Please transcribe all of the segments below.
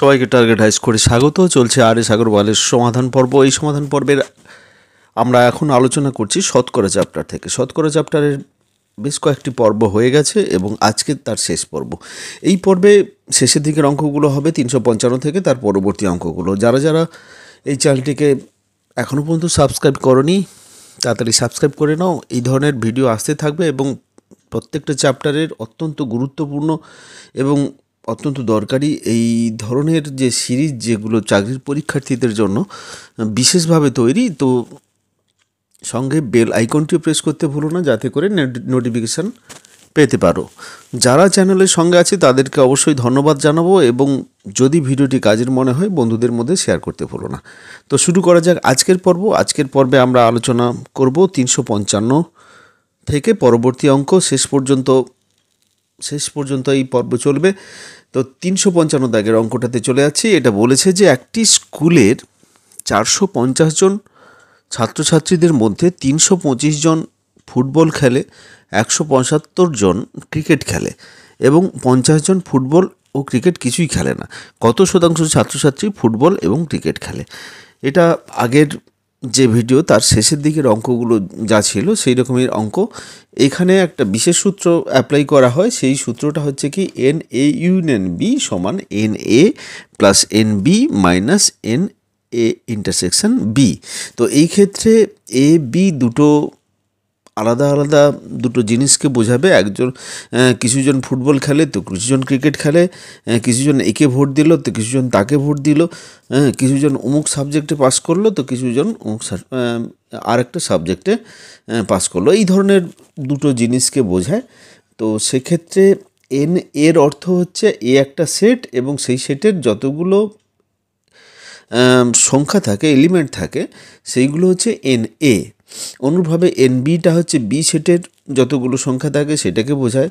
সবাইকে টার্গেট হাইস করে স্বাগত। চলছে আর.এস. আগরওয়ালের সমাধান পর্ব। এই সমাধান পর্বের আমরা এখন আলোচনা করছি শতকরা চ্যাপ্টার থেকে। শতকরা চ্যাপ্টারের বেশ কয়েকটি পর্ব হয়ে গেছে এবং আজকে তার শেষ পর্ব। এই পর্বে শেষের দিকের অঙ্কগুলো হবে 355 থেকে তার পরবর্তী অঙ্কগুলো। যারা যারা এই চ্যানেলটিকে এখনও পর্যন্ত সাবস্ক্রাইব করনি তাড়াতাড়ি সাবস্ক্রাইব করে নাও। এই ধরনের ভিডিও আসতে থাকবে এবং প্রত্যেকটা চ্যাপ্টারের অত্যন্ত গুরুত্বপূর্ণ এবং অত্যন্ত দরকারি এই ধরনের যে সিরিজ, যেগুলো চাকরির পরীক্ষার্থীদের জন্য বিশেষভাবে তৈরি। তো সঙ্গে বেল আইকনটিও প্রেস করতে ভুলো না, যাতে করে নোটিফিকেশান পেতে পারো। যারা চ্যানেলের সঙ্গে আছে তাদেরকে অবশ্যই ধন্যবাদ জানাবো এবং যদি ভিডিওটি কাজের মনে হয় বন্ধুদের মধ্যে শেয়ার করতে ভুলো না। তো শুরু করা যাক আজকের পর্ব। আজকের পর্বে আমরা আলোচনা করব 355 থেকে পরবর্তী অঙ্ক শেষ পর্যন্ত এই পর্ব চলবে। তো 355 দাগের অঙ্কটাতে চলে যাচ্ছি। এটা বলেছে যে একটি স্কুলের 450 জন ছাত্রছাত্রীদের মধ্যে 325 জন ফুটবল খেলে, 175 জন ক্রিকেট খেলে এবং 50 জন ফুটবল ও ক্রিকেট কিছুই খেলে না। কত শতাংশ ছাত্রছাত্রী ফুটবল এবং ক্রিকেট খেলে? এটা আগের যে ভিডিও তার শেষের দিকের অঙ্কগুলো যা ছিল সেই রকমের অঙ্ক। এখানে একটা বিশেষ সূত্র অ্যাপ্লাই করা হয়। সেই সূত্রটা হচ্ছে কি, NA ইউনিয়ন B সমান NA plus NB minus NA intersection B। তো এই ক্ষেত্রে AB দুটো আলাদা আলাদা দুটো জিনিসকে বোঝাবে। কিছুজন ফুটবল খেলে তো কিছুজন ক্রিকেট খেলে, কিছুজন একে ভোট দিল তো কিছুজন তাকে ভোট দিল, কিছুজন অমুক সাবজেক্টে পাস করলো তো কিছুজন আরেকটা সাবজেক্টে পাস করলো। এই ধরনের দুটো জিনিসকে বোঝায়। তো সেক্ষেত্রে এর অর্থ হচ্ছে এ একটা সেট এবং সেই সেটের যতগুলো সংখ্যা থাকে, এলিমেন্ট থাকে, সেইগুলো হচ্ছে NA। অনুরূপভাবে NBটা হচ্ছে B সেটের যতগুলো সংখ্যা থাকে সেটাকে বোঝায়।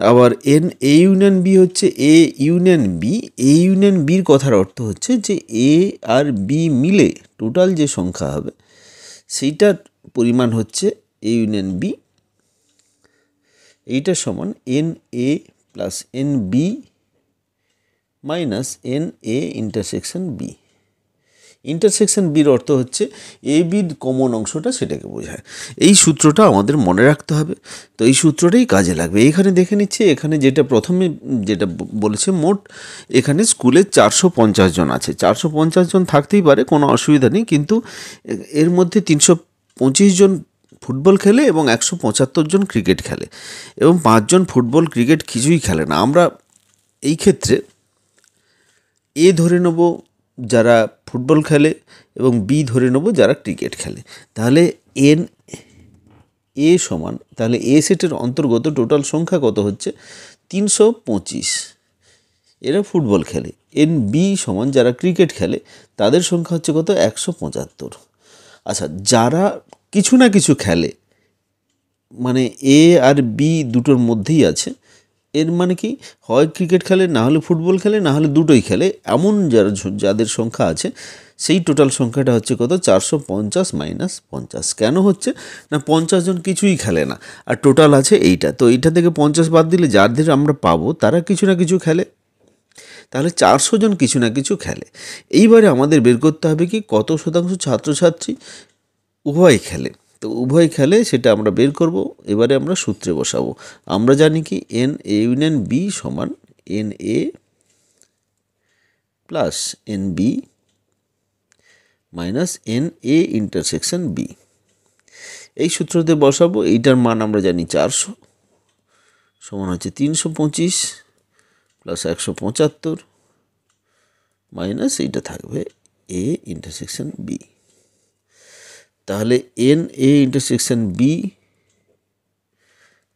আবার NA ইউনিয়ন B হচ্ছে A union B। A union Bর কথার অর্থ হচ্ছে যে A আর B মিলে টোটাল যে সংখ্যা হবে সেইটার পরিমাণ হচ্ছে A ইউনিয়ন B। এইটা সমান NA plus NB minus NA intersection B। Intersection বির অর্থ হচ্ছে এ বির কমন অংশটা, সেটাকে বোঝায়। এই সূত্রটা আমাদের মনে রাখতে হবে। তো এই সূত্রটাই কাজে লাগবে। এখানে দেখে নিচ্ছি, এখানে প্রথমে যেটা বলেছে, মোট এখানে স্কুলে 450 জন আছে। 450 জন থাকতেই পারে, কোনো অসুবিধা নেই, কিন্তু এর মধ্যে 325 জন ফুটবল খেলে এবং 175 জন ক্রিকেট খেলে এবং 5 জন ফুটবল ক্রিকেট কিছুই খেলে না। আমরা এই ক্ষেত্রে এ ধরে নেব যারা ফুটবল খেলে এবং বি ধরে নেব যারা ক্রিকেট খেলে। তাহলে NA সমান, তাহলে এ সেটের অন্তর্গত টোটাল সংখ্যা কত হচ্ছে? 325, এরা ফুটবল খেলে। NB সমান যারা ক্রিকেট খেলে তাদের সংখ্যা হচ্ছে কত? 175। আচ্ছা, যারা কিছু না কিছু খেলে, মানে A আর B দুটোর মধ্যেই আছে, এর মানে কি, হয় ক্রিকেট খেলে, না হলে ফুটবল খেলে, না হলে দুটোই খেলে, এমন যাদের সংখ্যা আছে সেই টোটাল সংখ্যাটা হচ্ছে কত? 450 মাইনাস 50। কেন হচ্ছে না, 50 জন কিছুই খেলে না আর টোটাল আছে এইটা। তো এইটা থেকে 50 বাদ দিলে যাদের আমরা পাবো তারা কিছু না কিছু খেলে, তাহলে 400 জন কিছু না কিছু খেলে। এইবারে আমাদের বের করতে হবে কি, কত শতাংশ ছাত্রছাত্রী উভয় খেলে। তো উভয় খেলে সেটা আমরা বের করব। এবারে আমরা সূত্রে বসাবো। আমরা জানি কি, NA ইউনিয়ন B সমান NA plus NB minus NA intersection B। এই সূত্রতে বসাবো। এইটার মান আমরা জানি 400 সমান হচ্ছে 325 প্লাস 175 মাইনাস এইটা থাকবে A ইন্টারসেকশন B। তাহলে NA ইন্টারসেকশন B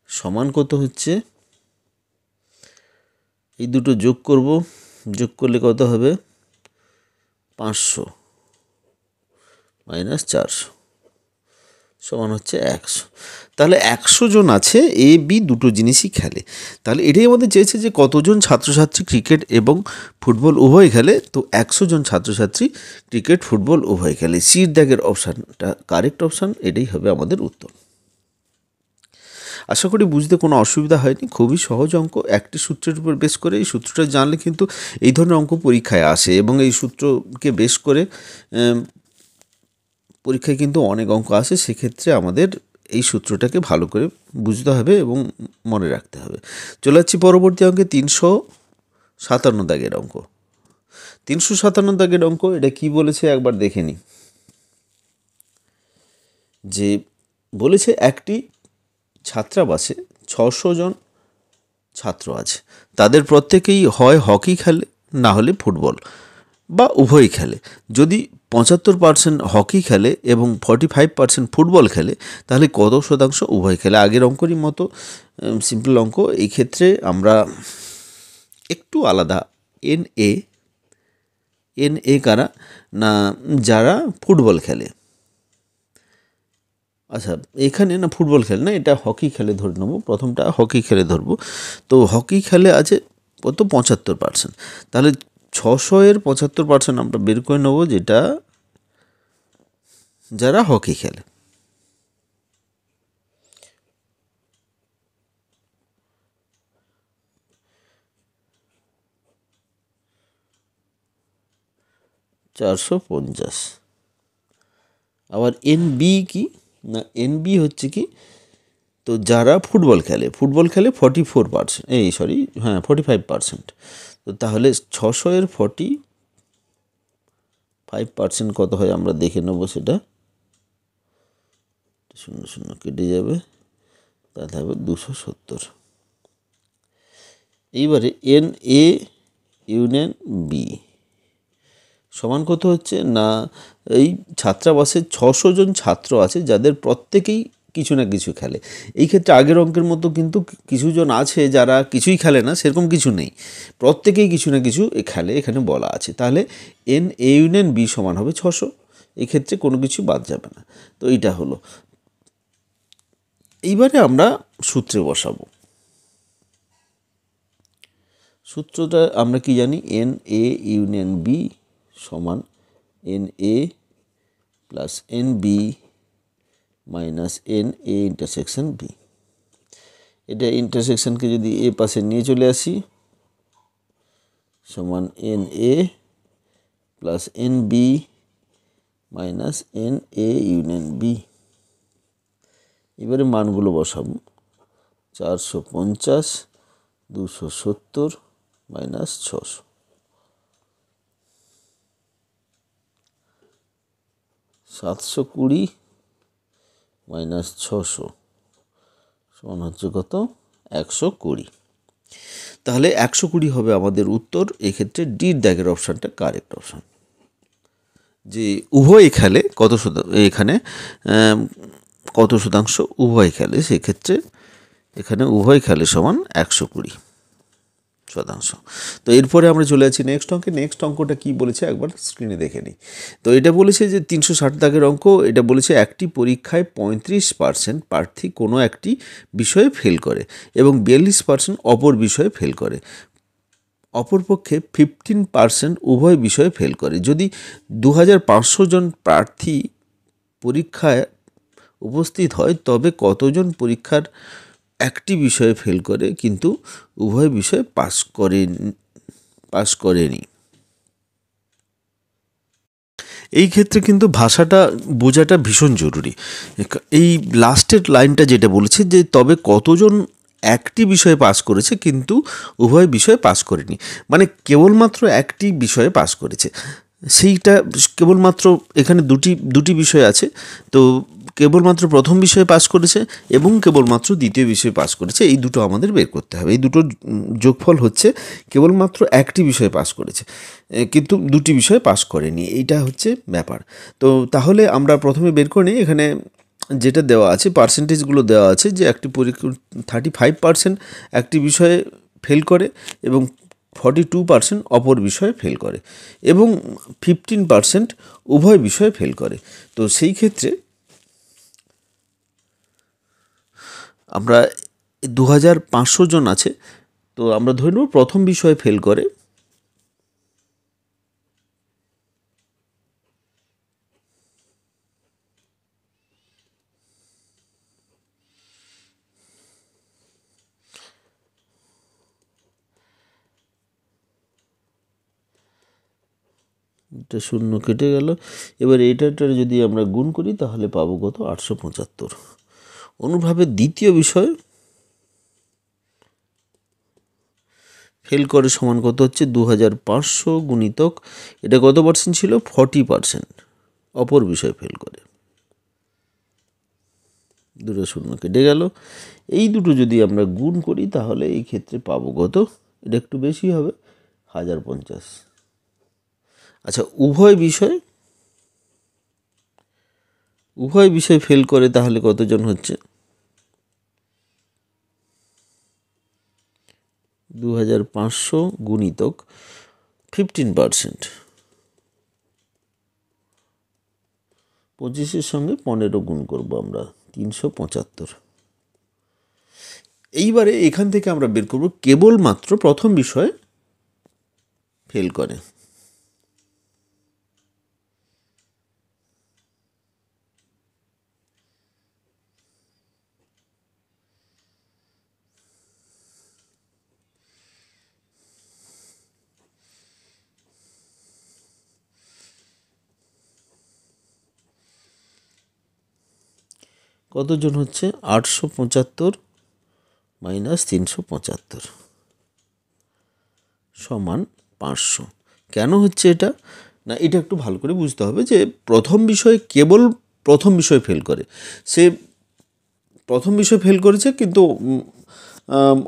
সমান কত হচ্ছে? এই দুটো যোগ করব, যোগ করলে কত হবে? 500 মাইনাস 400 সমান হচ্ছে 100। তাহলে 100 জন আছে, A B দুটো জিনিসই খেলে। তাহলে এটাই আমাদের চেয়েছে যে কতজন ছাত্রছাত্রী ক্রিকেট এবং ফুটবল উভয় খেলে। তো 100 জন ছাত্রছাত্রী ক্রিকেট ফুটবল উভয় খেলে। সির দাগের অপশানটা কারেক্ট অপশান, এটাই হবে আমাদের উত্তর। আশা করি বুঝতে কোনো অসুবিধা হয়নি। খুবই সহজ অঙ্ক, একটি সূত্রের উপর বেস করে। এই সূত্রটা জানলে কিন্তু এই ধরনের অঙ্ক পরীক্ষায় আসে, এবং এই সূত্রকে বেস করে পরীক্ষায় কিন্তু অনেক অঙ্ক আসে। সেক্ষেত্রে আমাদের এই সূত্রটাকে ভালো করে বুঝতে হবে এবং মনে রাখতে হবে। চলে যাচ্ছি পরবর্তী অঙ্কে, 357 দাগের অঙ্ক। 357 দাগের অঙ্ক, এটা কি বলেছে একবার দেখে নিই। যে বলেছে একটি ছাত্রাবাসে 600 জন ছাত্র আছে, তাদের প্রত্যেকেই হয় হকি খেলে, না হলে ফুটবল বা উভয়ই খেলে। যদি 75% হকি খেলে এবং 45% ফুটবল খেলে, তাহলে কত শতাংশ উভয় খেলে? আগের অঙ্করই মতো সিম্পল অঙ্ক। এই ক্ষেত্রে আমরা একটু আলাদা। এন এ কারা? না, যারা ফুটবল খেলে। আচ্ছা, এখানে না ফুটবল খেলে না, এটা হকি খেলে ধরে নেবো। প্রথমটা হকি খেলে ধরবো। তো হকি খেলে আছে কত? 75%। তাহলে 600-এর 75% আমরা বের করে নেবো, যেটা যারা হকি খেলে। চারশো 50। আবার NB কি? না, NB হচ্ছে কি? তো যারা ফুটবল খেলে, 44%, 45%। তো তাহলে 600-এর 45% কত হয় আমরা দেখে নেব। সেটা 0 কেটে যাবে, তাহলে হবে 270। এইবারে NA ইউনিয়ন বি সমান কত হচ্ছে? না, এই ছাত্রাবাসে 600 জন ছাত্র আছে, যাদের প্রত্যেকেই কিছু না কিছু খেলে। এই ক্ষেত্রে আগের অঙ্কের মতো কিন্তু কিছু জন আছে যারা কিছুই খেলে না, সেরকম কিছু নেই। প্রত্যেকেই কিছু না কিছু খেলে, এখানে বলা আছে। তাহলে NA ইউনিয়ন বি সমান হবে 600। এই ক্ষেত্রে কোনো কিছু বাদ যাবে না। তো এইটা হলো। এইবারে আমরা সূত্রে বসাবো। সূত্রটা আমরা কি জানি? NA ইউনিয়ন বি সমান NA plus NB minus NA intersection B. এটা ইন্টারসেকশনকে যদি এ পাশে নিয়ে চলে আসি, সমান NA plus NB minus NA union B. এবারে মানগুলো বসাবো। 450, 270 মাইনাস 600, 720 মাইনাস 600 সমান হচ্ছে কত? 120। তাহলে 120 হবে আমাদের উত্তর। এক্ষেত্রে ডির দাগের অপশানটা কারেক্ট অপশান। যে উভয় খেলে কত শতাংশ, এখানে কত শতাংশ উভয় খেলে, সেক্ষেত্রে এখানে উভয় খেলে সমান 120 শতাংশ। তো এরপরে আমরা চলে যাচ্ছি নেক্সট অঙ্কে। নেক্সট অঙ্কটা কি বলেছে একবার স্ক্রিনে দেখে নিই। তো এটা বলেছে যে 360 দাগের অঙ্ক। এটা বলেছে একটি পরীক্ষায় 35% প্রার্থী কোনো একটি বিষয়ে ফেল করে এবং 42% অপর বিষয়ে ফেল করে। অপরপক্ষে 15% উভয় বিষয়ে ফেল করে। যদি 2500 জন প্রার্থী পরীক্ষায় উপস্থিত হয়, তবে কতজন পরীক্ষার একটি বিষয়ে ফেল করে কিন্তু উভয় বিষয়ে পাস করেনি? এই ক্ষেত্রে কিন্তু ভাষাটা বোঝাটা ভীষণ জরুরি। এই লাস্টের লাইনটা যেটা বলেছে, যে তবে কতজন একটি বিষয়ে পাস করেছে কিন্তু উভয় বিষয়ে পাস করেনি, মানে কেবলমাত্র একটি বিষয়ে পাস করেছে। সেইটা কেবলমাত্র এখানে দুটি বিষয় আছে। তো কেবলমাত্র প্রথম বিষয়ে পাস করেছে এবং কেবলমাত্র দ্বিতীয় বিষয়ে পাস করেছে, এই দুটো আমাদের বের করতে হবে। এই দুটোর যোগফল হচ্ছে কেবলমাত্র একটি বিষয়ে পাস করেছে কিন্তু দুটি বিষয়ে পাস করেনি, এইটা হচ্ছে ব্যাপার। তো তাহলে আমরা প্রথমে বের করে নিই। এখানে যেটা দেওয়া আছে, পার্সেন্টেজগুলো দেওয়া আছে, যে একটি পরীক্ষা 35% একটি বিষয়ে ফেল করে এবং 42% অপর বিষয়ে ফেল করে এবং 15% উভয় বিষয়ে ফেল করে। তো সেই ক্ষেত্রে আমরা 2500 জন আছে, তো আমরা ধরে নেব প্রথম বিষয়ে ফেল করে এটা শূন্য কেটে গেল। এবার এটা যদি আমরা গুণ করি তাহলে পাবো কত? 875। অনুভাবে দ্বিতীয় বিষয় ফেল করে সমান কত হচ্ছে? 2500 গুণিতক, এটা কত পার্সেন্ট ছিল? 40%। অপর বিষয় ফেল করে, দুটো শূন্য কেটে গেল। এই দুটো যদি আমরা গুণ করি তাহলে এই ক্ষেত্রে পাবো কত? এটা একটু বেশি হবে, 1050। আচ্ছা, উভয় বিষয় ফেল করে তাহলে কতজন হচ্ছে? 2500 গুণিতক 15%। 25-এর সঙ্গে 15 গুণ করব আমরা, 375। এইবারে এখান থেকে আমরা বের করব কেবলমাত্র প্রথম বিষয় ফেল করে। কতজন হচ্ছে? 875 মাইনাস 375 সমান 500। কেন হচ্ছে এটা? না, এটা একটু ভালো করে বুঝতে হবে যে প্রথম বিষয় কেবল প্রথম বিষয় ফেল করে। সে প্রথম বিষয় ফেল করেছে কিন্তু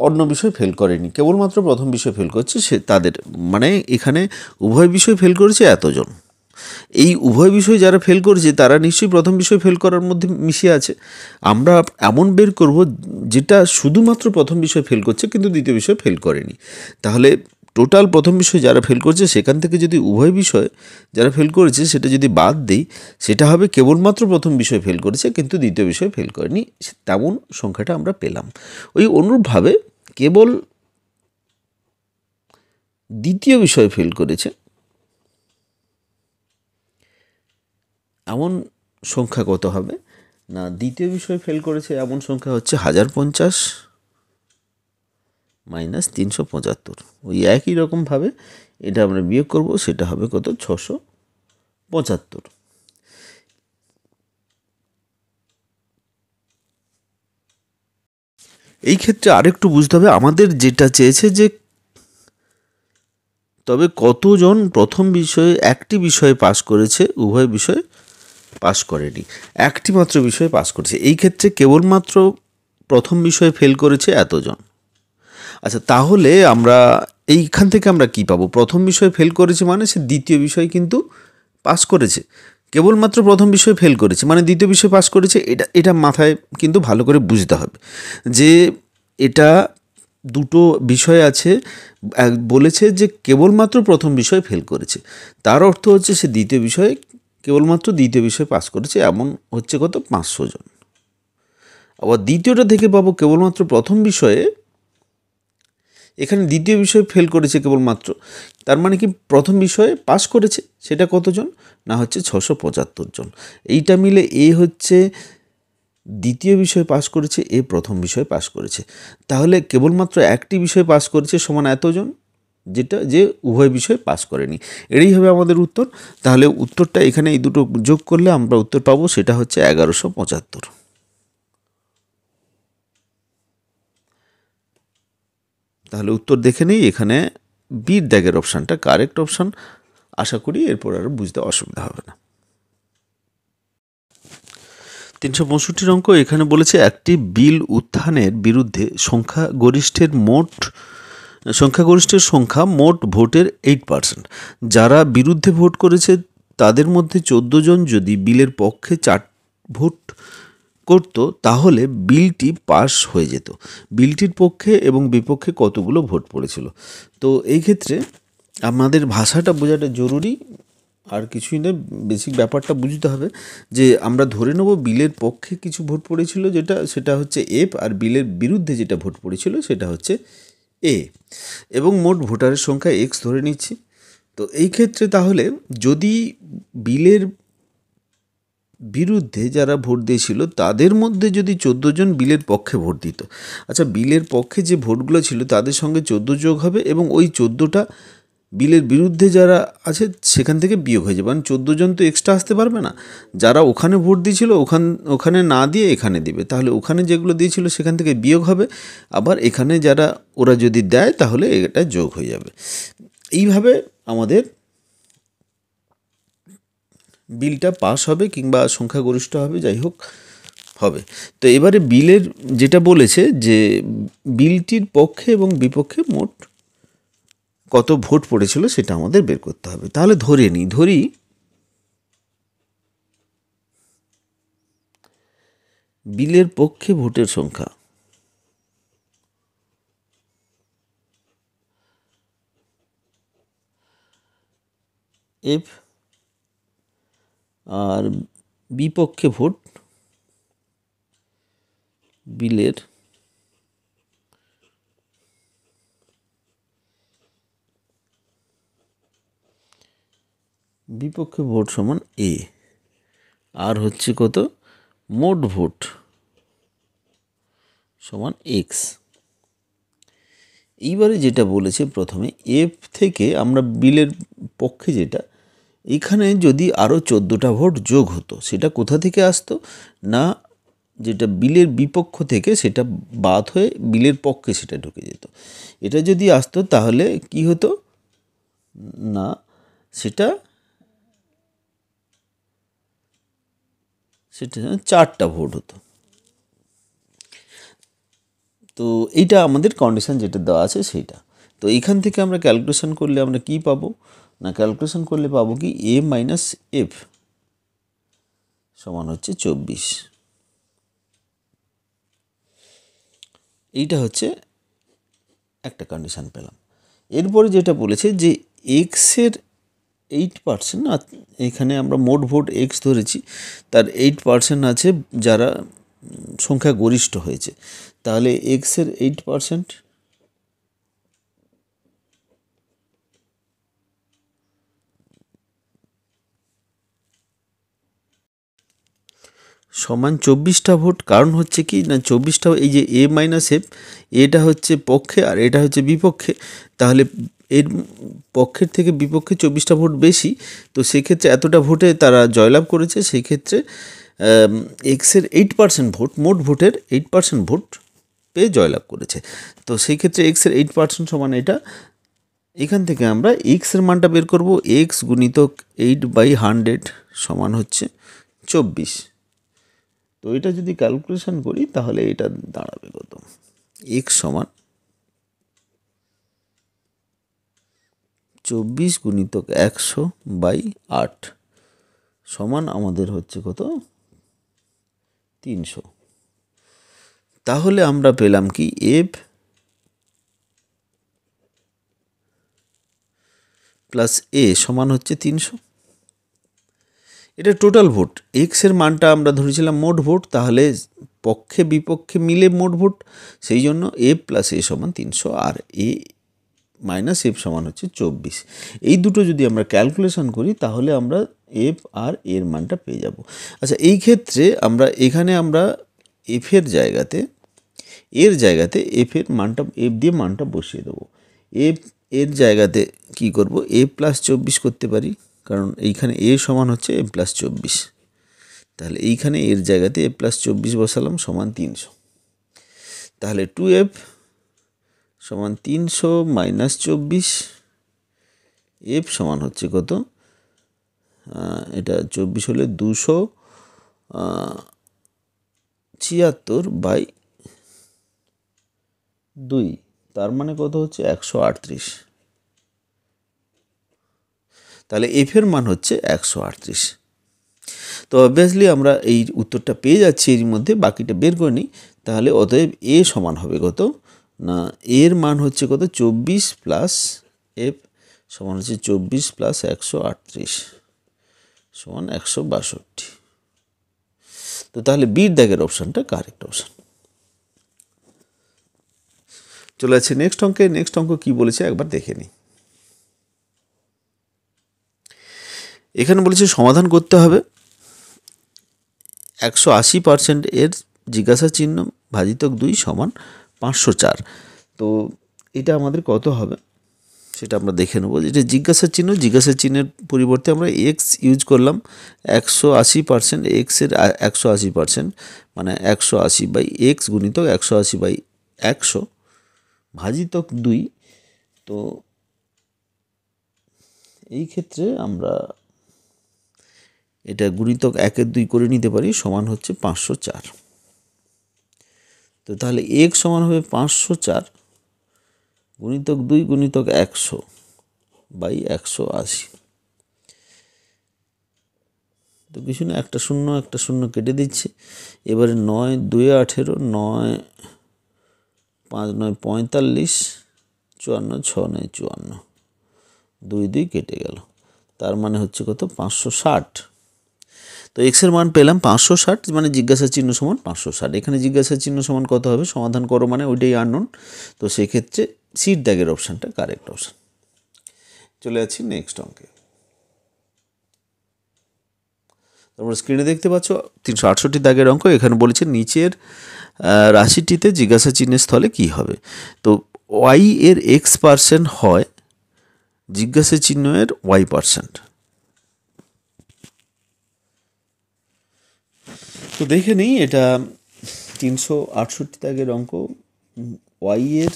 অন্য বিষয় ফেল করেনি, কেবলমাত্র প্রথম বিষয় ফেল করছে সে, তাদের মানে এখানে উভয় বিষয় ফেল করেছে এতজন। এই উভয় বিষয় যারা ফেল করেছে তারা নিশ্চয়ই প্রথম বিষয় ফেল করার মধ্যে মিশিয়ে আছে। আমরা এমন বের করব যেটা শুধুমাত্র প্রথম বিষয় ফেল করছে কিন্তু দ্বিতীয় বিষয় ফেল করেনি। তাহলে টোটাল প্রথম বিষয় যারা ফেল করছে সেখান থেকে যদি উভয় বিষয় যারা ফেল করেছে সেটা যদি বাদ দিই, সেটা হবে কেবলমাত্র প্রথম বিষয় ফেল করেছে কিন্তু দ্বিতীয় বিষয় ফেল করেনি, তেমন সংখ্যাটা আমরা পেলাম। ওই অনুরূপভাবে কেবল দ্বিতীয় বিষয় ফেল করেছে এমন সংখ্যা কত হবে? না, দ্বিতীয় বিষয় ফেল করেছে এমন সংখ্যা হচ্ছে 1050 মাইনাস 375। ওই একই রকমভাবে এটা আমরা বিয়োগ করব, সেটা হবে কত? 675। এই ক্ষেত্রে আরেকটু বুঝতে হবে, আমাদের যেটা চেয়েছে যে তবে কতজন প্রথম বিষয়ে একটি বিষয়ে পাশ করেছে, উভয় বিষয়ে পাশ করেনি, একটি মাত্র বিষয়ে পাশ করেছে। এই ক্ষেত্রে কেবলমাত্র প্রথম বিষয়ে ফেল করেছে এতজন। আচ্ছা, তাহলে আমরা এইখান থেকে আমরা কি পাবো? প্রথম বিষয় ফেল করেছে মানে সে দ্বিতীয় বিষয় কিন্তু পাস করেছে। কেবলমাত্র প্রথম বিষয় ফেল করেছে মানে দ্বিতীয় বিষয় পাস করেছে, এটা মাথায় কিন্তু ভালো করে বুঝতে হবে যে এটা দুটো বিষয় আছে। বলেছে যে কেবলমাত্র প্রথম বিষয় ফেল করেছে, তার অর্থ হচ্ছে সে দ্বিতীয় বিষয়ে কেবলমাত্র দ্বিতীয় বিষয় পাস করেছে, এমন হচ্ছে কত? 500 জন। আবার দ্বিতীয়টা থেকে পাবো কেবলমাত্র প্রথম বিষয়ে, এখানে দ্বিতীয় বিষয় ফেল করেছে কেবলমাত্র, তার মানে কি প্রথম বিষয়ে পাস করেছে সেটা কতজন? না হচ্ছে 675 জন। এইটা মিলে এ হচ্ছে দ্বিতীয় বিষয় পাস করেছে, এ প্রথম বিষয় পাস করেছে। তাহলে কেবলমাত্র একটি বিষয় পাস করেছে সমান এতজন, যেটা যে উভয় বিষয় পাস করেনি। এটাই হবে আমাদের উত্তর। তাহলে উত্তরটা এখানে এই দুটো যোগ করলে আমরা উত্তর পাবো, সেটা হচ্ছে 1175। তাহলে উত্তর দেখে নেই, এখানে বির দাগের অপশানটা কারেক্ট অপশান। আশা করি এরপর আর বুঝতে অসুবিধা হবে না। 365 অঙ্ক এখানে বলেছে একটি বিল উত্থানের বিরুদ্ধে সংখ্যাগরিষ্ঠের সংখ্যা মোট ভোটের 8%। যারা বিরুদ্ধে ভোট করেছে তাদের মধ্যে 14 জন যদি বিলের পক্ষে 4 ভোট করত তাহলে বিলটি পাস হয়ে যেত। বিলটির পক্ষে এবং বিপক্ষে কতগুলো ভোট পড়েছিল? তো এই ক্ষেত্রে আমাদের ভাষাটা বোঝাটা জরুরি, আর কিছুই না, বেসিক ব্যাপারটা বুঝতে হবে যে আমরা ধরে নেব বিলের পক্ষে কিছু ভোট পড়েছিল সেটা হচ্ছে এফ, আর বিলের বিরুদ্ধে যেটা ভোট পড়েছিল সেটা হচ্ছে এ, এবং মোট ভোটারের সংখ্যা এক্স ধরে নিচ্ছি। তো এই ক্ষেত্রে তাহলে যদি বিলের বিরুদ্ধে যারা ভোট দিয়েছিল তাদের মধ্যে যদি 14 জন বিলের পক্ষে ভোট দিত, আচ্ছা বিলের পক্ষে যে ভোটগুলো ছিল তাদের সঙ্গে 14 যোগ হবে এবং ওই 14টা বিলের বিরুদ্ধে যারা আছে সেখান থেকে বিয়োগ হয়ে যাবে, মানে 14 জন তো এক্সট্রা আসতে পারবে না। যারা ওখানে ভোট দিয়েছিল ওখানে না দিয়ে এখানে দিবে, তাহলে ওখানে যেগুলো দিয়েছিল সেখান থেকে বিয়োগ হবে, আবার এখানে যারা ওরা যদি দেয় তাহলে এটা যোগ হয়ে যাবে। এইভাবে আমাদের বিলটা পাস হবে কিংবা সংখ্যাগরিষ্ঠ হবে, যাই হোক হবে। তো এবারে বিলের যেটা বলেছে যে বিলটির পক্ষে এবং বিপক্ষে মোট কত ভোট পড়েছিল সেটা আমাদের বের করতে হবে। তাহলে ধরি বিলের পক্ষে ভোটের সংখ্যা এফ আর বিপক্ষে ভোট বিলের বিপক্ষে ভোট সমান এ, আর হচ্ছে কত মোট ভোট সমান এক্স। এইবারে যেটা বলেছে প্রথমে এফ থেকে আমরা বিলের পক্ষে যেটা, এখানে যদি আরও 14টা ভোট যোগ হতো সেটা কোথা থেকে আসতো না, যেটা বিলের বিপক্ষ থেকে সেটা বাদ হয়ে বিলের পক্ষে সেটা ঢুকে যেত। এটা যদি আসতো তাহলে কি হতো না, সেটা 4টা ভোট হতো। তো এইটা আমাদের কন্ডিশন যেটা দেওয়া আছে সেইটা। তো এইখান থেকে আমরা ক্যালকুলেশন করলে আমরা কি পাবো না, ক্যালকুলেশন করলে পাবো কি এ মাইনাস এফ সমান হচ্ছে 24। এইটা হচ্ছে একটা কন্ডিশন পেলাম। এরপরে যেটা বলেছে যে এক্সের 8%, এখানে আমরা মোট ভোট এক্স ধরেছি, তার 8% আছে যারা সংখ্যা গরিষ্ঠ হয়েছে, তাহলে এক্সের 8% সমান 24টা ভোট। কারণ হচ্ছে কি না 24টা, এই যে এ মাইনাস এফ, এটা হচ্ছে পক্ষে আর এটা হচ্ছে বিপক্ষে, তাহলে এর পক্ষের থেকে বিপক্ষে 24টা ভোট বেশি, তো সেক্ষেত্রে এতটা ভোটে তারা জয়লাভ করেছে। সেই ক্ষেত্রে এক্সের 8% ভোট, মোট ভোটের 8% ভোট পেয়ে জয়লাভ করেছে। তো সেই ক্ষেত্রে এক্সের 8% সমান এটা। এখান থেকে আমরা এক্সের মানটা বের করব, এক্স গুণিতক 8/100 সমান হচ্ছে 24। তো এটা যদি ক্যালকুলেশন করি তাহলে এটা দাঁড়াবে কত, এক্স সমান 24 গুণিতক 100/8 সমান আমাদের হচ্ছে কত 300। তাহলে আমরা পেলাম কি এফ প্লাস এ সমান হচ্ছে 300। এটা টোটাল ভোট, এক্সের মানটা আমরা ধরেছিলাম মোট ভোট, তাহলে পক্ষে বিপক্ষে মিলে মোট ভোট, সেই জন্য এফ প্লাস এ সমান 300 আর এ মাইনাস এফ সমান হচ্ছে 24। এই দুটো যদি আমরা ক্যালকুলেশন করি তাহলে আমরা এফ আর এর মানটা পেয়ে যাব। আচ্ছা, এই ক্ষেত্রে এখানে আমরা এফের জায়গাতে এফের মানটা এফ দিয়ে মানটা বসিয়ে দেবো। এর জায়গাতে কি করব, এ প্লাস 24 করতে পারি, কারণ এইখানে এ সমান হচ্ছে এ প্লাস 24। তাহলে এইখানে এর জায়গাতে এ প্লাস 24 বসালাম সমান 300। তাহলে 2f সমান 300 মাইনাস 24, এফ সমান হচ্ছে কত, এটা 24 হলে 276/2, তার মানে কত হচ্ছে 138। তাহলে এফ এর মান হচ্ছে 138। তো অবভিয়াসলি আমরা এই উত্তরটা পেয়ে যাচ্ছি, এর মধ্যে বাকিটা বের করে নিই। তাহলে অতএব এ সমান হবে কত না, এর মান হচ্ছে কত 24 প্লাস এফ সমান হচ্ছে 24 প্লাস 138 সমান 162। তো তাহলে বির দাগের অপশানটা কারেক্ট অপশান। চলে যাচ্ছে নেক্সট অঙ্কে। নেক্সট অঙ্ক কি বলেছে একবার দেখে নিই। এখানে বলেছে সমাধান করতে হবে 180% এর জিজ্ঞাসা চিহ্ন ভাজিতক 2 সমান 504। তো এটা আমাদের কত হবে সেটা আমরা দেখে নেব। যেটা জিজ্ঞাসার চিহ্নের পরিবর্তে আমরা এক্স ইউজ করলাম 180%, এক্সের 180%, মানে 180 বাই এক্স গুণিতক 180 বাই 100 ভাজিতক 2। তো এই ক্ষেত্রে আমরা এটা গুণিতক 1/2 করে নিতে পারি, সমান হচ্ছে 504। তো তাহলে এক্স সমান হবে 504 গুণিতক 2 গুণিতক 100 বাই 180। তো কিছু না, একটা শূন্য কেটে দিচ্ছে। এবারে 9 2 18, 9 5 9 45, 54 6 9 54, 2 2 কেটে গেল। তার মানে হচ্ছে কত? 560। তো এক্সের মান পেলাম 560, মানে জিজ্ঞাসা চিহ্ন সমান 560। এখানে জিজ্ঞাসা চিহ্ন সমান কত হবে? সমাধান করো মানে ওইটাই আননোন। তো সেক্ষেত্রে সির দাগের অপশানটা কারেক্ট অপশান। চলে যাচ্ছি নেক্সট অঙ্কে। তোমরা স্ক্রিনে দেখতে পাচ্ছ 368 দাগের অঙ্ক। এখানে বলেছে নিচের রাশিটিতে জিজ্ঞাসা চিহ্নের স্থলে কি হবে? তো ওয়াই এর x% হয় জিজ্ঞাসা চিহ্নের y%। তো দেখে নিই, এটা 368 দাগের অঙ্ক। ওয়াই এর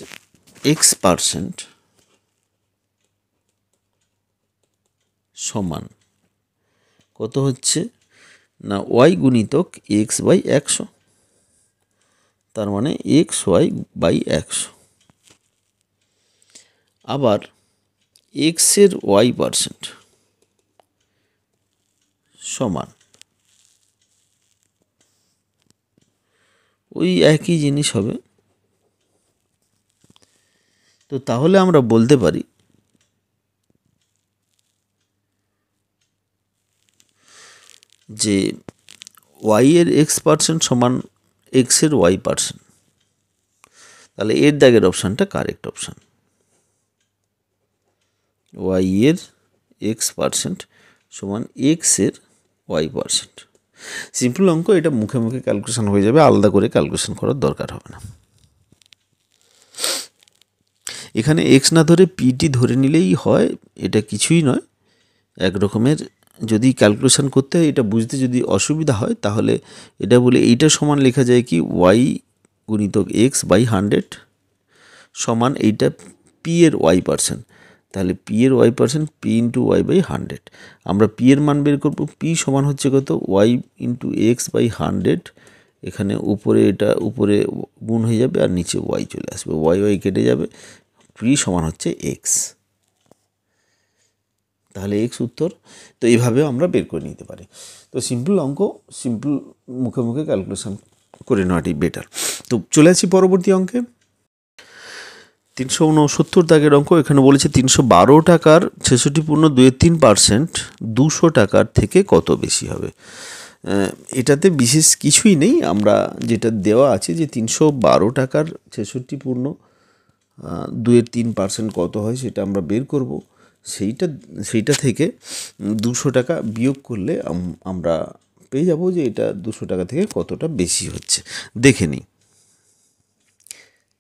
x% সমান কত হচ্ছে না ওয়াই গুণিতক এক্স বাই 100, তার মানে এক্স ওয়াই বাই 100। আবার এক্সের y% সমান ওই একই জিনিস হবে। তো তাহলে আমরা বলতে পারি যে ওয়াই এর x% সমান এক্সের y%। তাহলে এর দাগের অপশানটা কারেক্ট অপশান। ওয়াই এর x% সমান এক্সের y%। সিম্পল অঙ্ক, এটা মুখে মুখে ক্যালকুলেশন হয়ে যাবে, আলাদা করে ক্যালকুলেশন করার দরকার হবে না। এখানে এক্স না ধরে পিটি ধরে নিলেই হয়, এটা কিছুই নয়। এক রকমের যদি ক্যালকুলেশন করতে হয়, এটা বুঝতে যদি অসুবিধা হয়, তাহলে এটা বলে এইটা সমান লেখা যায় কি ওয়াই গুণিতক এক্স বাই 100 সমান এইটা পি এর y%। তাহলে পি এর y% P into Y by 100। আমরা পি এর মান বের করবো। পি সমান হচ্ছে কত? Y into X by 100। এখানে উপরে এটা উপরে গুণ হয়ে যাবে আর নিচে ওয়াই চলে আসবে, ওয়াই ওয়াই কেটে যাবে, পি সমান হচ্ছে এক্স। তাহলে এক্স উত্তর। তো এইভাবেও আমরা বের করে নিতে পারি। তো সিম্পল অঙ্ক, সিম্পল মুখে মুখে ক্যালকুলেশন করে নেওয়াটাই বেটার। তো চলে আসি পরবর্তী অঙ্কে। 369 দাগের অঙ্ক। এখানে বলেছে 312 টাকার 66.23% 200 টাকার থেকে কত বেশি হবে? এটাতে বিশেষ কিছুই নেই, আমরা যেটা দেওয়া আছে যে 312 টাকার 66.23% কত হয় সেটা আমরা বের করব। সেইটা থেকে 200 টাকা বিয়োগ করলে আমরা পেয়ে যাব যে এটা 200 টাকা থেকে কতটা বেশি হচ্ছে। দেখে নিই,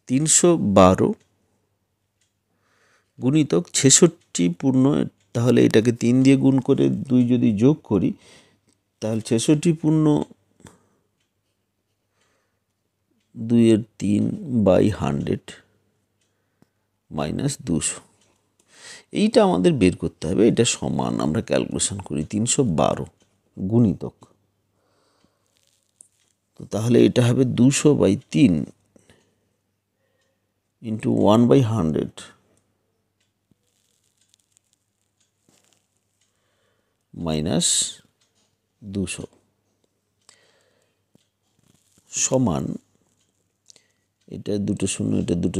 312 গুণিতক 66, তাহলে এটাকে 3 দিয়ে গুণ করে 2 যদি যোগ করি, তাহলে 66/2 বাই 100 মাইনাস 200। এইটা আমাদের বের করতে হবে। এটা সমান আমরা ক্যালকুলেশন করি 312 গুণিতক, তো তাহলে এটা হবে 200/3 ইন্টু 1/100 মাইনাস 200 সমান, এটা দুটো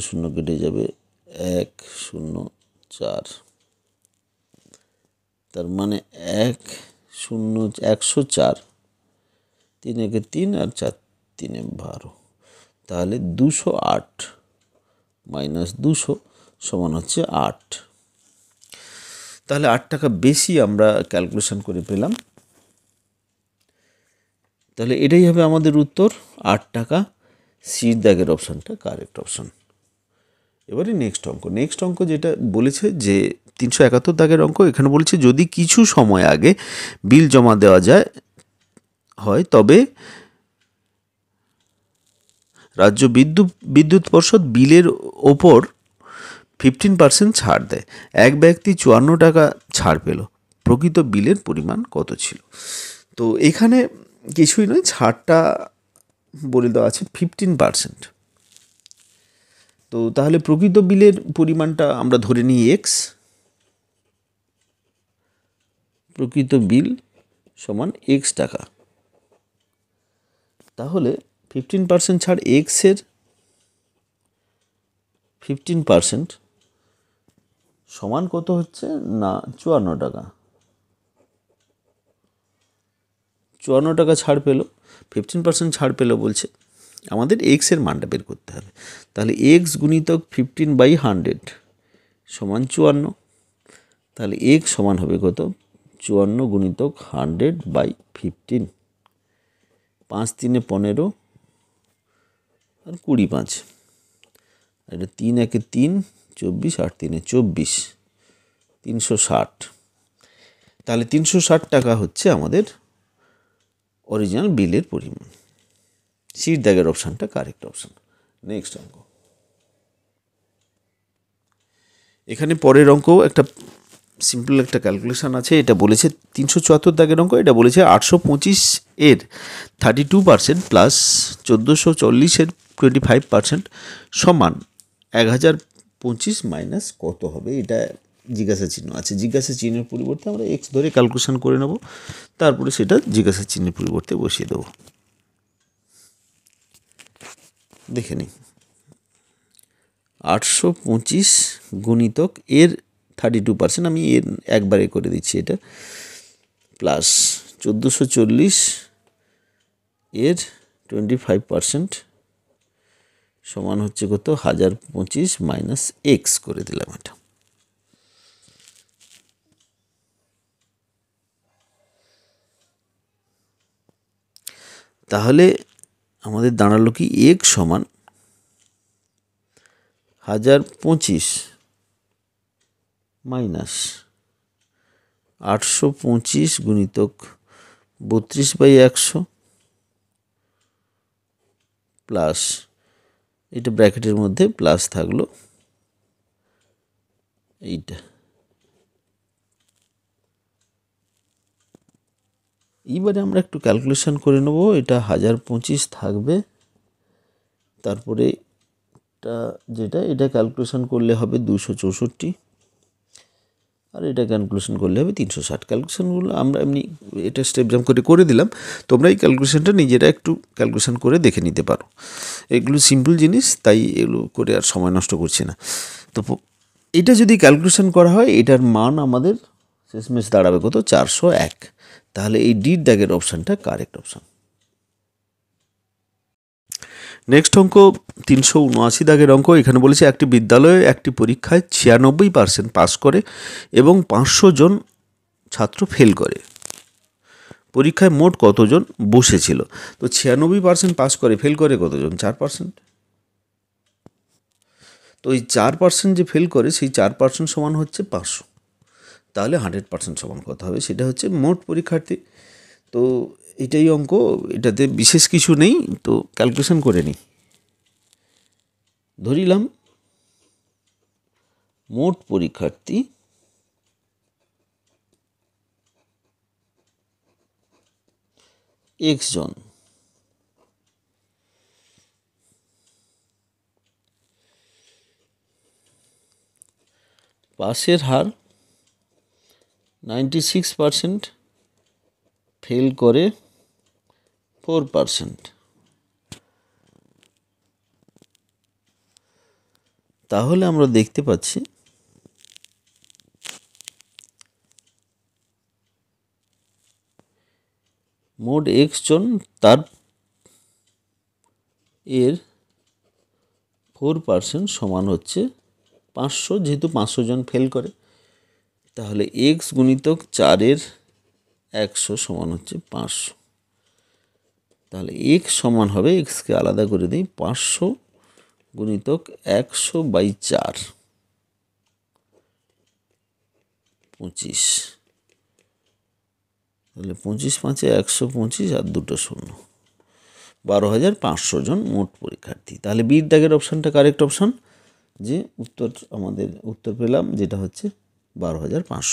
শূন্য কেটে যাবে, 104। তার মানে 104, 3 একে 3 আর 4 3 12, তাহলে 208 মাইনাস 200 সমান হচ্ছে 8। তাহলে 8 টাকা বেশি আমরা ক্যালকুলেশন করে পেলাম। তাহলে এটাই হবে আমাদের উত্তর, 8 টাকা। সির দাগের অপশানটা কারেক্ট অপশান। এবারে নেক্সট অঙ্ক যেটা বলেছে যে 371 দাগের অঙ্ক, এখানে বলেছে যদি কিছু সময় আগে বিল জমা দেওয়া হয় তবে রাজ্য বিদ্যুৎ পর্ষদ বিলের ওপর 15% ছাড় দেয়। এক ব্যক্তি 54 টাকা ছাড় পেল, প্রকৃত বিলের পরিমাণ কত ছিল? তো এখানে কিছুই নয়, ছাড়টা বলে দেওয়া আছে 15%। তো তাহলে প্রকৃত বিলের পরিমাণটা আমরা ধরে নিই এক্স। প্রকৃত বিল সমান এক্স টাকা। তাহলে 15% ছাড় এক্সের 15% সমান কত হচ্ছে না 54 টাকা। 54 টাকা ছাড় পেল, 15% ছাড় পেল বলছে, আমাদের এক্সের মানটা বের করতে হবে। তাহলে এক্স গুণিতক 15/100 সমান 54। তাহলে এক্স সমান হবে কত? 54 গুণিতক 100/15। 5 3 15 আর 25, এটা 3 1 3 24, 8 3 24, 360। তাহলে 360 টাকা হচ্ছে আমাদের অরিজিনাল বিলের পরিমাণ। সির দাগের অপশানটা কারেক্ট অপশান। নেক্সট অঙ্ক, এখানে পরের অঙ্ক একটা সিম্পল একটা ক্যালকুলেশন আছে। এটা বলেছে 374 দাগের অঙ্ক, এটা বলেছে 825 এর 32% প্লাস 1440 এর 25% সমান 1025 মাইনাস কত হবে? এটা জিজ্ঞাসা চিহ্ন আছে। জিজ্ঞাসা চিহ্নের পরিবর্তে আমরা এক্স ধরে ক্যালকুলেশন করে নেব, তারপরে সেটা জিজ্ঞাসা চিহ্নের পরিবর্তে বসিয়ে দেব। দেখে নিই, 825 গুণিতক এর 32%, আমি এর একবারে করে দিচ্ছি এটা, প্লাস 1440 এর 25% সমান হচ্ছে কত? 1025 মাইনাস এক্স করে দিলাম এটা। তাহলে আমাদের দাঁড়ালো কি? এক্স সমান 1025 মাইনাস 825 গুণিতক 32/100 প্লাস, এটা ব্র্যাকেটের মধ্যে প্লাস থাকলো এইটা। এইবারে আমরা একটু ক্যালকুলেশন করে নেব। এটা 1025 থাকবে, তারপরে এটা ক্যালকুলেশন করলে হবে 264, আর এটা ক্যালকুলেশন করলে হবে 360। ক্যালকুলেশনগুলো আমরা এমনি এটা স্টেপ জাম্প করে দিলাম, তোমরা এই ক্যালকুলেশনটা নিজেরা একটু ক্যালকুলেশন করে দেখে নিতে পারো। এগুলো সিম্পল জিনিস, তাই এগুলো করে আর সময় নষ্ট করছি না। তো এটা যদি ক্যালকুলেশন করা হয়, এটার মান আমাদের শেষমেশ দাঁড়াবে কত? 401। তাহলে এই ডির দাগের অপশানটা কারেক্ট অপশান। নেক্সট অঙ্ক 379 দাগের অঙ্ক, এখানে বলেছে একটি বিদ্যালয়ে একটি পরীক্ষায় 96% পাস করে এবং 500 জন ছাত্র ফেল করে। পরীক্ষায় মোট কতজন বসেছিল? তো 96% পাস করে, ফেল করে কতজন? 4%। তো এই 4% যে ফেল করে, সেই 4% সমান হচ্ছে 500। তাহলে 100% সমান কত হবে? সেটা হচ্ছে মোট পরীক্ষার্থী। তো এটাই অঙ্ক, এটাতে বিশেষ কিছু নেই, তো ক্যালকুলেশন করে নিই। ধরিলাম মোট পরীক্ষার্থী এক্স জন, পাসের হার 96%, ফেল করে 4%। তাহলে আমরা দেখতে পাচ্ছি মোট এক্স জন, তার এর 4% সমান হচ্ছে 500, যেহেতু 500 জন ফেল করে। তাহলে এক্স গুণিতক 4 100 সমান হচ্ছে 500। তাহলে এক্স সমান হবে, এক্সকে আলাদা করে দিই, 500 গুণিতক 100/4 25, তাহলে 25 5 125 আর 2 শূন্য, 12,500 জন মোট পরীক্ষার্থী। তাহলে বির দাগের অপশানটা কারেক্ট অপশান, যে উত্তর আমাদের উত্তর পেলাম যেটা হচ্ছে 12,500।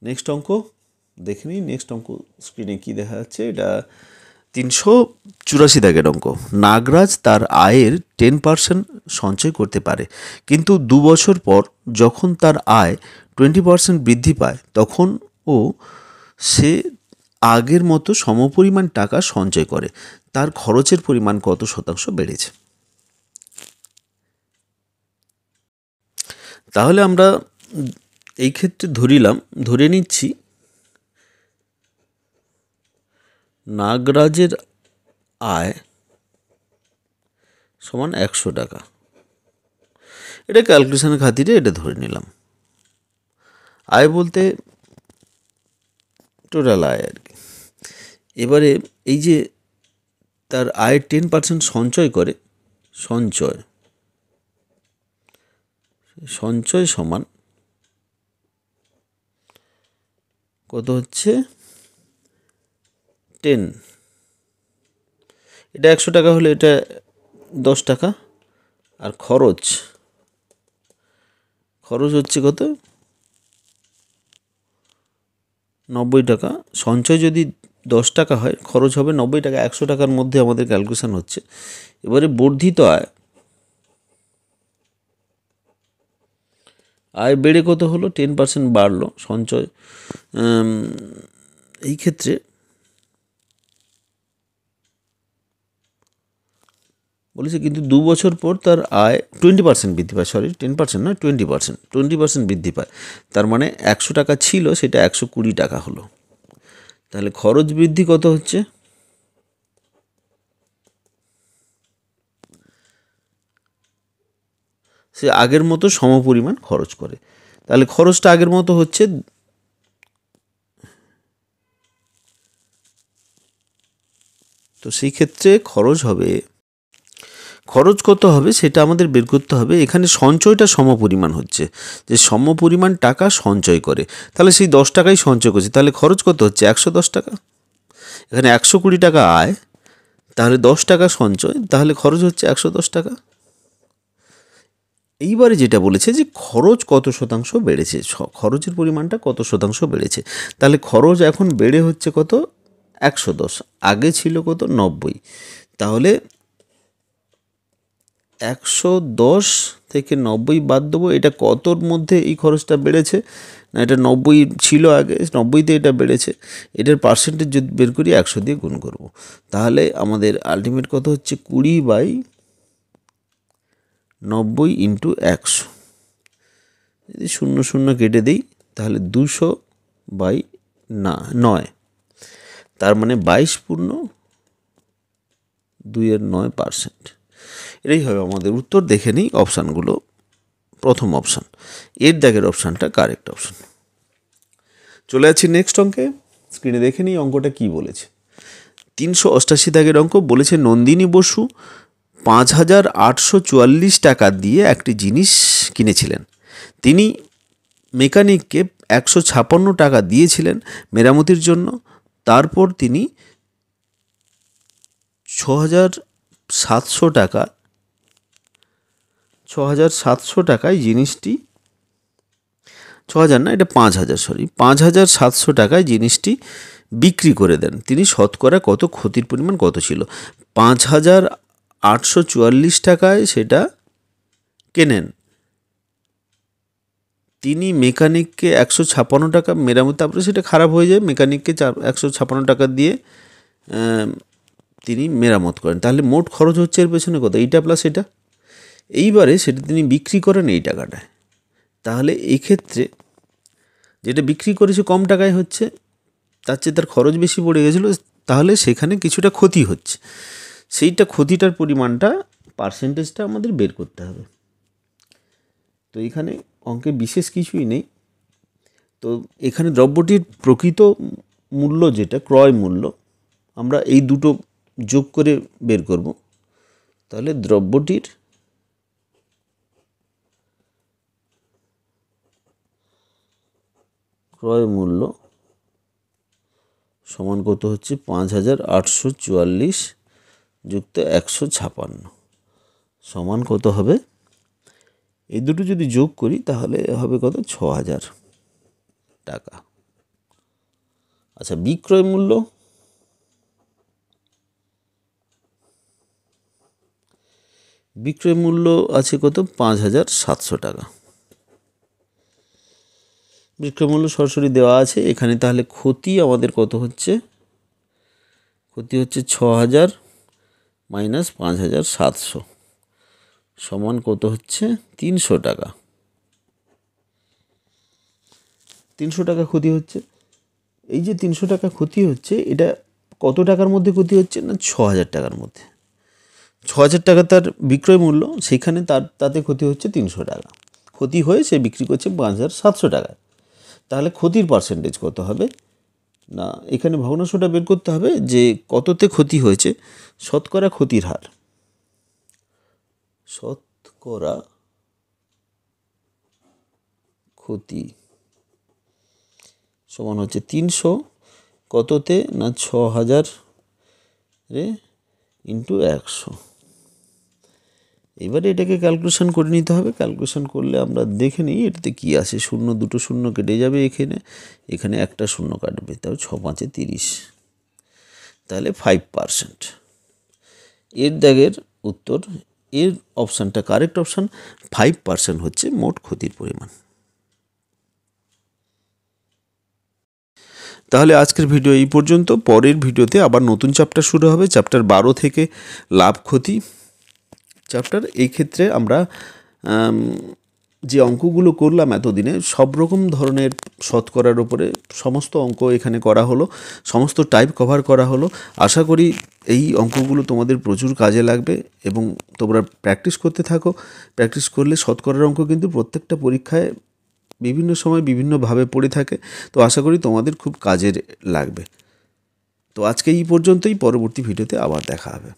নেক্সট অঙ্ক দেখে নিই। নেক্সট অঙ্ক স্ক্রিনে কি দেখা যাচ্ছে, এটা 384 দাগের অঙ্ক। নাগরাজ তার আয়ের 10% সঞ্চয় করতে পারে, কিন্তু 2 বছর পর যখন তার আয় 20% বৃদ্ধি পায় তখন সে আগের মতো সমপরিমাণ টাকা সঞ্চয় করে, তার খরচের পরিমাণ কত শতাংশ বেড়েছে? তাহলে আমরা এই ক্ষেত্রে ধরে নিচ্ছি নাগরাজের আয় সমান 100 টাকা। এটা ক্যালকুলেশনের খাতিরে এটা ধরে নিলাম। আয় বলতে টোটাল আয় আর কি। এবারে এই যে তার আয়ের 10% সঞ্চয় করে, সঞ্চয় সমান কত হচ্ছে 10, এটা 100 টাকা হলে এটা 10 টাকা, আর খরচ হচ্ছে কত 90 টাকা। সঞ্চয় যদি 10 টাকা হয়, খরচ হবে 90 টাকা। 100 টাকার মধ্যে আমাদের ক্যালকুলেশন হচ্ছে। এবারে বর্ধিত আয় বেড়ে কত হলো, 10% বাড়লো সঞ্চয়। এই ক্ষেত্রে বলেছে কিন্তু 2 বছর পর তার আয় 20% বৃদ্ধি পায়, 10% নয় 20% বৃদ্ধি পায়। তার মানে 100 টাকা ছিল, সেটা 120 টাকা হলো। তাহলে খরচ বৃদ্ধি কত হচ্ছে, সে আগের মতো সমপরিমাণ খরচ করে। তাহলে খরচটা আগের মতো হচ্ছে, তো সেই ক্ষেত্রে খরচ কত হবে সেটা আমাদের বের করতে হবে। এখানে সঞ্চয়টা সমপরিমাণ হচ্ছে, যে সমপরিমাণ টাকা সঞ্চয় করে, তাহলে সেই 10 টাকাই সঞ্চয় করছে। তাহলে খরচ কত হচ্ছে 110 টাকা। এখানে 120 টাকা আয়, তাহলে 10 টাকা সঞ্চয়, তাহলে খরচ হচ্ছে 110 টাকা। এইবারে যেটা বলেছে যে খরচ কত শতাংশ বেড়েছে, খরচের পরিমাণটা কত শতাংশ বেড়েছে। তাহলে খরচ এখন বেড়ে হচ্ছে কত 110, আগে ছিল কত 90। তাহলে 110 থেকে 90 বাদ দেবো। এটা কতর মধ্যে এই খরচটা বেড়েছে, না এটা 90 ছিল আগে, 90তে এটা বেড়েছে। এটার পার্সেন্টেজ যদি বের করি 100 দিয়ে গুণ করব, তাহলে আমাদের আলটিমেট কত হচ্ছে 20/90 ইন্টু 100। যদি 0 0 কেটে দিই তাহলে 200/9, তার মানে 22.2/9%। এটাই হবে আমাদের উত্তর। দেখে নিই অপশানগুলো। প্রথম অপশান, এর দাগের অপশানটা কারেক্ট অপশান। চলে যাচ্ছি নেক্সট অঙ্কে। স্ক্রিনে দেখে নিই অঙ্কটা কি বলেছে। 388 দাগের অঙ্ক বলেছে, নন্দিনী বসু 5,844 টাকা দিয়ে একটি জিনিস কিনেছিলেন। তিনি মেকানিককে 156 টাকা দিয়েছিলেন মেরামতির জন্য। তারপর তিনি 6,700 টাকায় জিনিসটি, 6,000 না এটা 5,700 টাকায় জিনিসটি বিক্রি করে দেন। তিনি শতকরা কত ক্ষতির পরিমাণ কত ছিল? 5,844 টাকায় সেটা কেনেন, তিনি মেকানিককে 156 টাকা মেরামত, তারপরে সেটা খারাপ হয়ে যায়, মেকানিককে 156 টাকা দিয়ে তিনি মেরামত করেন। তাহলে মোট খরচ হচ্ছে এর পেছনে কত, এইটা প্লাস এটা। এইবারে সেটা তিনি বিক্রি করেন এই টাকাটায়। তাহলে এই ক্ষেত্রে যেটা বিক্রি করেছে কম টাকায় হচ্ছে, তার চেয়ে তার খরচ বেশি পড়ে গেছিলো, তাহলে সেখানে কিছুটা ক্ষতি হচ্ছে। সেইটা ক্ষতিটার পরিমাণটা, পার্সেন্টেজটা আমাদের বের করতে হবে। তো এখানে অঙ্কে বিশেষ কিছুই নেই। তো এখানে দ্রব্যটির প্রকৃত মূল্য যেটা ক্রয় মূল্য, আমরা এই দুটো যোগ করে বের করব। তাহলে দ্রব্যটির ক্রয় মূল্য সমান কত হচ্ছে 5844 যুক্ত 156 সমান কত হবে, এই দুটো যদি যোগ করি তাহলে হবে কত 6000 টাকা। আচ্ছা, বিক্রয় মূল্য আছে কত 5700 টাকা। বিক্রয় মূল্য সরাসরি দেওয়া আছে এখানে। তাহলে ক্ষতি আমাদের কত হচ্ছে, ক্ষতি হচ্ছে 6000 মাইনাস 5700 সমান কত হচ্ছে 300 টাকা। 300 টাকা ক্ষতি হচ্ছে। এই যে 300 টাকা ক্ষতি হচ্ছে, এটা কত টাকার মধ্যে ক্ষতি হচ্ছে না 6000 টাকার মধ্যে। 6000 টাকা তার বিক্রয় মূল্য, সেখানে তাতে ক্ষতি হচ্ছে 300 টাকা। ক্ষতি হয়ে সে বিক্রি করছে 5700 টাকায়। তাহলে ক্ষতির পার্সেন্টেজ কত হবে না, এখানে ভগ্নাংশটা বের করতে হবে যে কততে ক্ষতি হয়েছে। শতকরা ক্ষতির হার, শতকরা ক্ষতি সমান হচ্ছে 300 কততে না 6000 ইন্টু 100। এবারে এটাকে ক্যালকুলেশন করে নিতে হবে। ক্যালকুলেশন করলে আমরা দেখে নিই এটাতে কী আসে। শূন্য, দুটো শূন্য কেটে যাবে এখানে একটা শূন্য কাটবে, তাও 6 5 30, তাহলে 5%। এর দাগের উত্তর, এর অপশানটা কারেক্ট অপশান। 5% হচ্ছে মোট ক্ষতির পরিমাণ। তাহলে আজকের ভিডিও এই পর্যন্ত। পরের ভিডিওতে আবার নতুন চ্যাপ্টার শুরু হবে, চ্যাপ্টার 12 থেকে লাভ ক্ষতি চ্যাপ্টার। এই ক্ষেত্রে আমরা যে অঙ্কগুলো করলাম এতদিনে, সব রকম ধরনের শতকরার উপরে সমস্ত অঙ্ক এখানে করা হলো, সমস্ত টাইপ কভার করা হলো। আশা করি এই অঙ্কগুলো তোমাদের প্রচুর কাজে লাগবে এবং তোমরা প্র্যাকটিস করতে থাকো। প্র্যাকটিস করলে শতকরার অঙ্ক কিন্তু প্রত্যেকটা পরীক্ষায় বিভিন্ন সময় বিভিন্নভাবে পড়ে থাকে। তো আশা করি তোমাদের খুব কাজের লাগবে। তো আজকে এই পর্যন্তই, পরবর্তী ভিডিওতে আবার দেখা হবে।